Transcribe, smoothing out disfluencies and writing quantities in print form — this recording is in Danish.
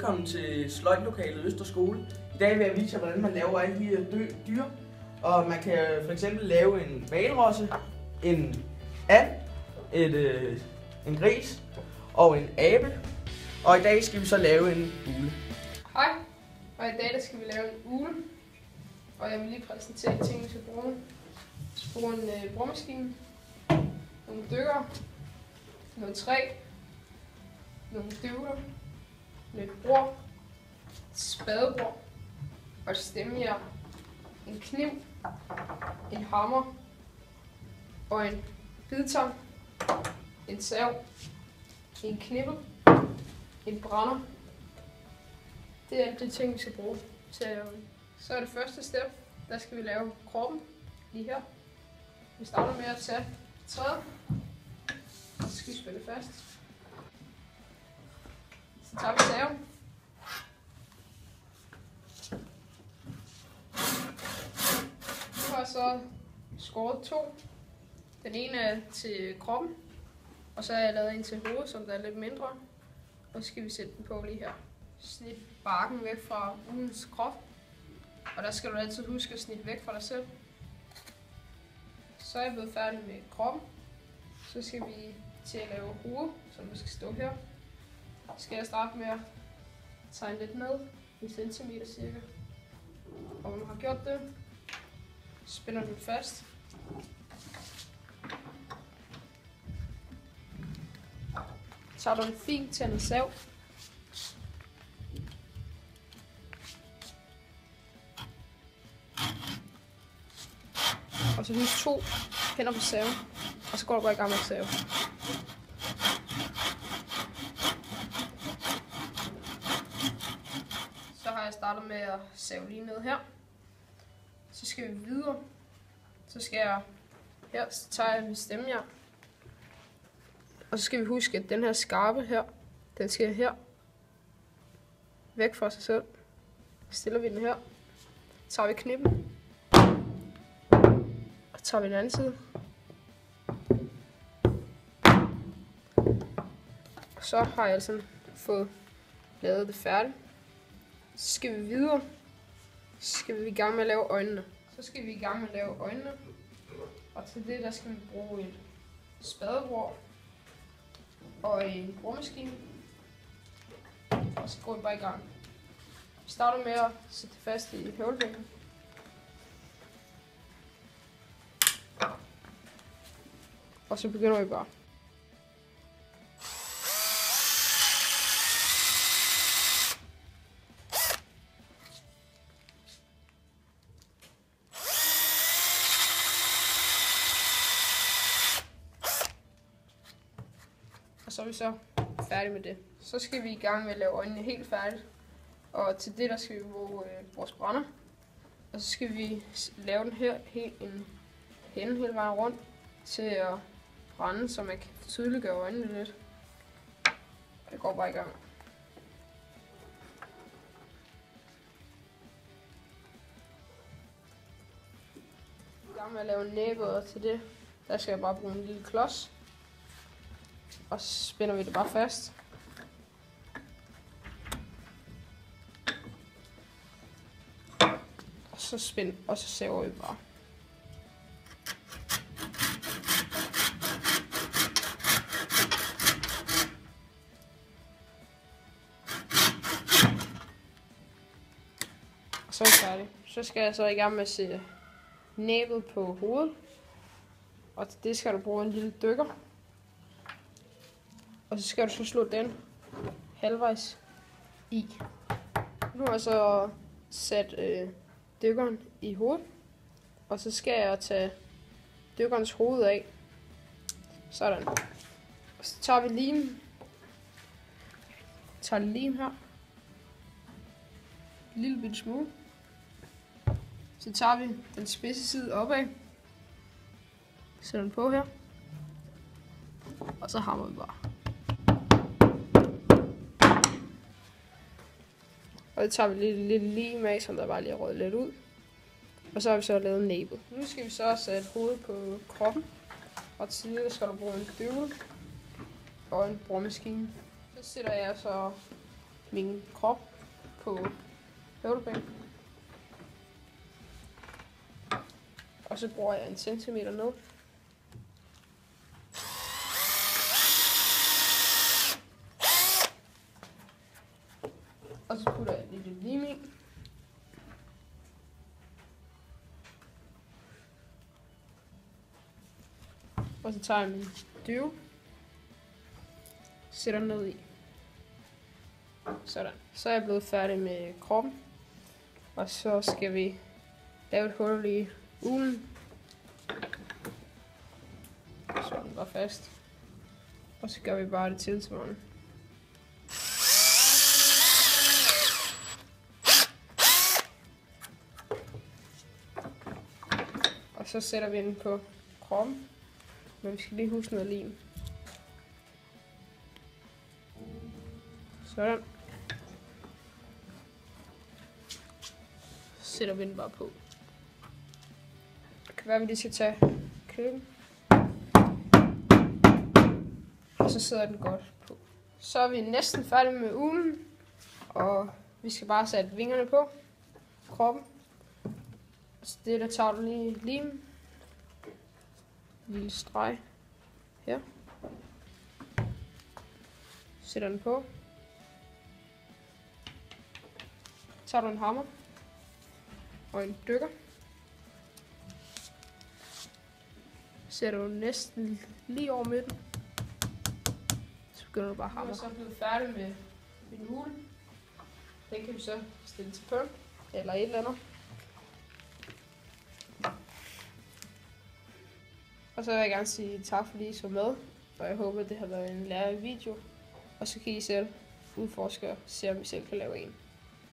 velkommen til sløjdlokalet Østerskole. I dag vil jeg vise jer, hvordan man laver alle de her dyr. Og man kan for eksempel lave en hvalrosse, en and, en gris og en abe. Og i dag skal vi så lave en ugle. Hej, og i dag der skal vi lave en ugle. Og jeg vil lige præsentere de ting, vi skal bruge. Vi skal bruge en boremaskine, nogle dykker, noget træ, nogle støvler, lidt bord, et spadebord og et stemmejern, en kniv, en hammer og en bidtang, en sav, en knippel, en brænder. Det er alt de ting, vi skal bruge til at lave. Så er det første step, der skal vi lave kroppen lige her. Vi starter med at tage træet, og så skal vi spænde fast. Så tager vi saven. Nu har jeg så skåret to. Den ene er til kroppen, og så har jeg lavet en til hovedet, som der er lidt mindre. Og så skal vi sætte den på lige her. Snit barken væk fra uglens krop. Og der skal du altid huske at snitte væk fra dig selv. Så er jeg blevet færdig med kroppen. Så skal vi til at lave hovedet, som der skal stå her. Så skal jeg starte med at tegne lidt ned, 1 centimeter cirka. Og når du har gjort det, spænder du det fast. Så tager du en fin tændet sav. Og så husk 2 hænder på saven, og så går du bare i gang med at save. Så har jeg startet med at save lige ned her. Så skal vi videre. Så skal jeg her, så tager jeg mit stemmejern. Og så skal vi huske, at den her skarpe her, den skal her. Væk fra sig selv. Stiller vi den her. Så tager vi knippen. Og tager vi den anden side. Og så har jeg altså fået lavet det færdigt. Så skal vi videre. Så skal vi i gang med at lave øjnene. Så skal vi i gang med at lave øjnene. Og til det der skal vi bruge et spadebord og en boremaskine. Og så går vi bare i gang. Vi starter med at sætte det fast i høvlebænken. Og så begynder vi bare. Og så er vi så færdige med det. Så skal vi i gang med at lave øjnene helt færdigt. Og til det der skal vi bruge vores brænder. Og så skal vi lave den her helt en hende hele vejen rundt til at brænde, så man kan tydeliggøre øjnene lidt. Jeg går bare i gang. I gang med at lave en næbe, og til det der skal jeg bare bruge en lille klods. Og så spænder vi det bare fast. Og så saver vi bare. Og så er vi færdige. Så skal jeg så i gang med at sætte næbet på hovedet. Og til det skal du bruge en lille dykker. Og så skal du så slå den halvvejs i. Nu har jeg så sat dykkeren i hovedet. Og så skal jeg tage dykkerens hoved af. Sådan. Og så tager vi lim. Tager lim her. En lille bitte smule. Så tager vi den spidse side opad. Sætter den på her. Og så hammer vi bare. Og så tager vi lidt lim af, som der bare lige er røget lidt ud. Og så har vi så lavet næbet. Nu skal vi så sætte hovedet på kroppen. Og til det skal du bruge en døvel og en boremaskine. Så sætter jeg så min krop på høvlebænken. Og så bruger jeg 1 centimeter ned. Og så putter jeg lidt lim i. Og så tager jeg min dyve, sætter den ned i. Sådan. Så er jeg blevet færdig med kroppen. Og så skal vi lave et hul i ulen. Så den går fast. Og så gør vi bare det tilsvarende. Og så sætter vi den på kroppen. Men vi skal lige huske noget lim. Sådan. Så sætter vi den bare på. Det kan være, at vi lige skal tage køben. Og så sidder den godt på. Så er vi næsten færdige med ulen. Og vi skal bare sætte vingerne på kroppen. Så det der tager du lige lim. En lille streg her. Sætter den på. Tager du en hammer og en dykker. Sætter du næsten lige over midten. Så begynder du bare at hamre. Nu er så blevet færdig med min hule. Den kan vi så stille til pynt eller et eller andet. Og så vil jeg gerne sige tak fordi I så med, og jeg håber det har været en lærerig video. Og så kan I selv udforske og se om I selv kan lave en.